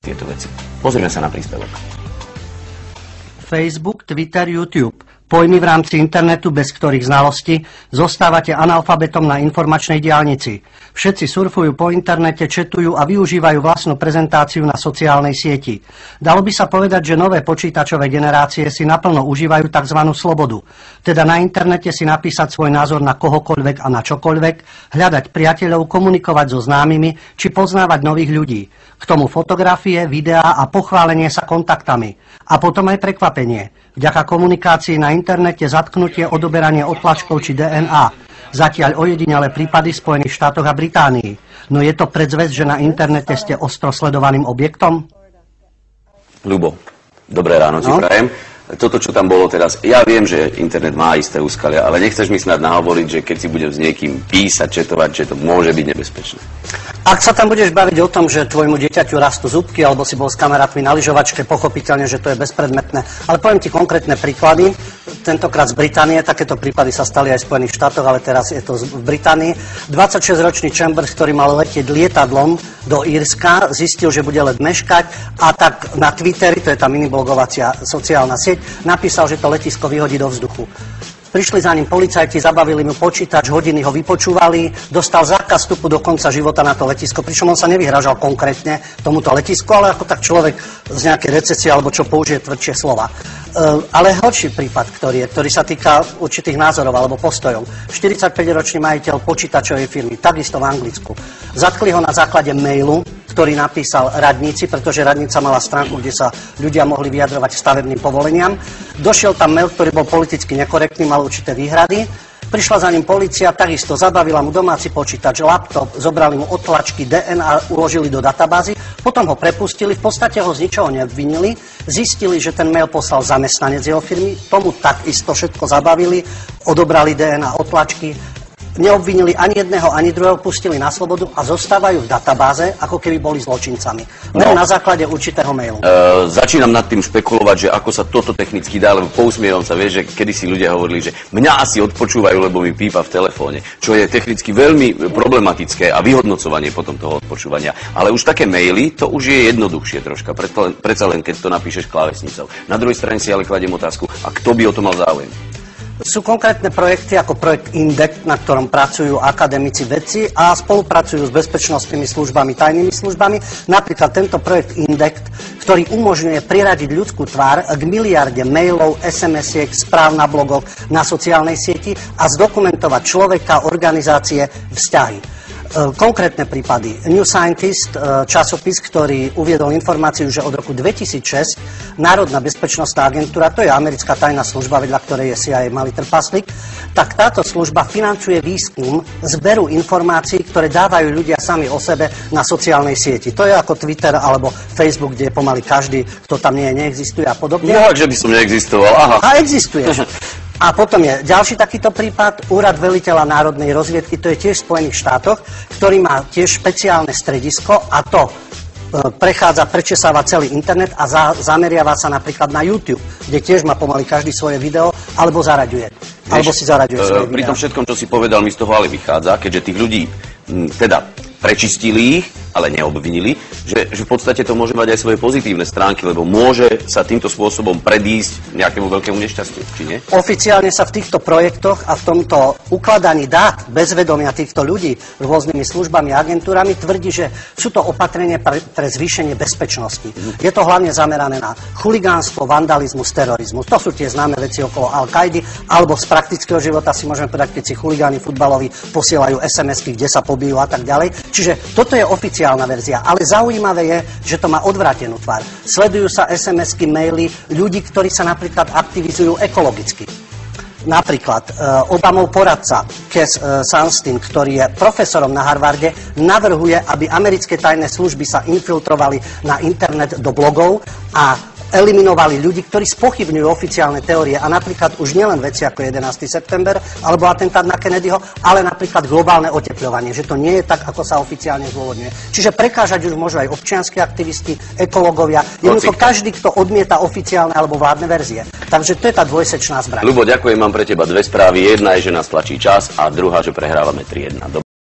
tieto veci. Pozrieme sa na príspevok. Facebook, Twitter, YouTube. Pojmy v rámci internetu, bez ktorých znalosti zostávate analfabetom na informačnej diaľnici. Všetci surfujú po internete, četujú a využívajú vlastnú prezentáciu na sociálnej sieti. Dalo by sa povedať, že nové počítačové generácie si naplno užívajú tzv. Slobodu. Teda na internete si napísať svoj názor na kohokoľvek a na čokoľvek, hľadať priateľov, komunikovať so známymi či poznávať nových ľudí. K tomu fotografie, videá a pochválenie sa kontaktami. A potom aj prekvapenie. Vďaka komunikácii na internete zatknutie, odoberanie odtlačkov či DNA. Zatiaľ ojedinelé prípady v Spojených štátoch a Británii. No je to predzvesť, že na internete ste ostro sledovaným objektom? Ľubo, dobré ráno ti prajem. Toto, čo tam bolo teraz, ja viem, že internet má isté úskalia, ale nechceš mi snad nahovoriť, že keď si budem s niekým písať, četovať, že to môže byť nebezpečné. Ak sa tam budeš baviť o tom, že tvojmu dieťaťu rastú zubky, alebo si bol s kamarátmi na lyžovačke, pochopiteľne, že to je bezpredmetné. Ale poviem ti konkrétne príklady. Tentokrát z Británie, takéto prípady sa stali aj v Spojených štátoch, ale teraz je to v Británii. 26-ročný Chambers, ktorý mal letieť lietadlom do Írska, zistil, že bude let meškať a tak na Twitteri, to je tá miniblogovacia sociálna sieť, napísal, že to letisko vyhodí do vzduchu. Prišli za ním policajti, zabavili mu počítač, hodiny ho vypočúvali, dostal zákaz vstupu do konca života na to letisko, pričom on sa nevyhražal konkrétne tomuto letisku, ale ako tak človek z nejakej recesie alebo čo použije tvrdšie slova. Ale horší prípad, ktorý sa týka určitých názorov alebo postojov. 45-ročný majiteľ počítačovej firmy, takisto v Anglicku. Zatkli ho na základe mailu, ktorý napísal radnici, pretože radnica mala stránku, kde sa ľudia mohli vyjadrovať k stavebným povoleniam. Došiel tam mail, ktorý bol politicky nekorektný, mal určité výhrady. Prišla za ním polícia, takisto zabavila mu domáci počítač, laptop, zobrali mu odtlačky, DNA, uložili do databázy, potom ho prepustili, v podstate ho z ničoho neobvinili, zistili, že ten mail poslal zamestnanec jeho firmy, tomu takisto všetko zabavili, odobrali DNA odtlačky, neobvinili ani jedného, ani druhého, pustili na slobodu a zostávajú v databáze, ako keby boli zločincami. Len na základe určitého mailu. Začínam nad tým špekulovať, že ako sa toto technicky dá, lebo pousmievam sa, vieš, že kedysi ľudia hovorili, že mňa asi odpočúvajú, lebo mi pípa v telefóne, čo je technicky veľmi problematické a vyhodnocovanie potom toho odpočúvania. Ale už také maily, to už je jednoduchšie troška, predsa len keď to napíšeš klávesnicou. Na druhej strane si ale kladiem otázku, a kto by o to mal záujem? Sú konkrétne projekty ako projekt INDECT, na ktorom pracujú akademici, vedci a spolupracujú s bezpečnostnými službami, tajnými službami. Napríklad tento projekt INDECT, ktorý umožňuje priradiť ľudskú tvár k miliarde mailov, SMS-iek, správ na blogoch, na sociálnej sieti a zdokumentovať človeka, organizácie, vzťahy. Konkrétne prípady. New Scientist, časopis, ktorý uviedol informáciu, že od roku 2006 Národná bezpečnostná agentúra, to je americká tajná služba, vedľa ktorej je CIA malý trpaslík, tak táto služba financuje výskum zberu informácií, ktoré dávajú ľudia sami o sebe na sociálnej sieti. To je ako Twitter alebo Facebook, kde pomaly každý, kto tam nie je, neexistuje a podobne. No, že by som neexistoval, aha. A existuješ. A potom je ďalší takýto prípad, úrad veliteľa národnej rozviedky, to je tiež v Spojených štátoch, ktorý má tiež špeciálne stredisko a to prečesáva celý internet a zameriava sa napríklad na YouTube, kde tiež má pomaly každý svoje video, alebo zaraďuje. Alebo si zaraďuje svoje video. Pri tom všetkom, čo si povedal, mi z toho ale vychádza, keďže tých ľudí teda prečistili ich, ale neobvinili, že v podstate to môže mať aj svoje pozitívne stránky, lebo môže sa týmto spôsobom predísť nejakému veľkému nešťastiu, či nie? Oficiálne sa v týchto projektoch a v tomto ukladaní dát bez vedomia týchto ľudí rôznymi službami a agentúrami tvrdí, že sú to opatrenia pre zvýšenie bezpečnosti. Je to hlavne zamerané na chuligánstvo, vandalizmus, terorizmus. To sú tie známe veci okolo Al-Kaidy, alebo z praktického života si môžeme povedať, keď si chuligáni futbaloví posielajú SMS-ky, kde sa pobijú a tak ďalej. Čiže toto je oficiálna verzia, ale zaujímavé je, že to má odvrátenú tvár. Sledujú sa SMS-ky, maily ľudí, ktorí sa napríklad aktivizujú ekologicky. Napríklad Obamov poradca Cass Sunstein, ktorý je profesorom na Harvarde, navrhuje, aby americké tajné služby sa infiltrovali na internet do blogov a eliminovali ľudí, ktorí spochybňujú oficiálne teórie a napríklad už nielen veci ako 11. september alebo atentát na Kennedyho, ale napríklad globálne otepľovanie, že to nie je tak, ako sa oficiálne zdôvodňuje. Čiže prekážať už môžu aj občianski aktivisti, ekológovia, jednoducho každý, kto odmieta oficiálne alebo vládne verzie. Takže to je tá dvojsečná zbraň. Ľubo, ďakujem, mám pre teba dve správy. Jedna je, že nás tlačí čas a druhá, že prehrávame 3-1.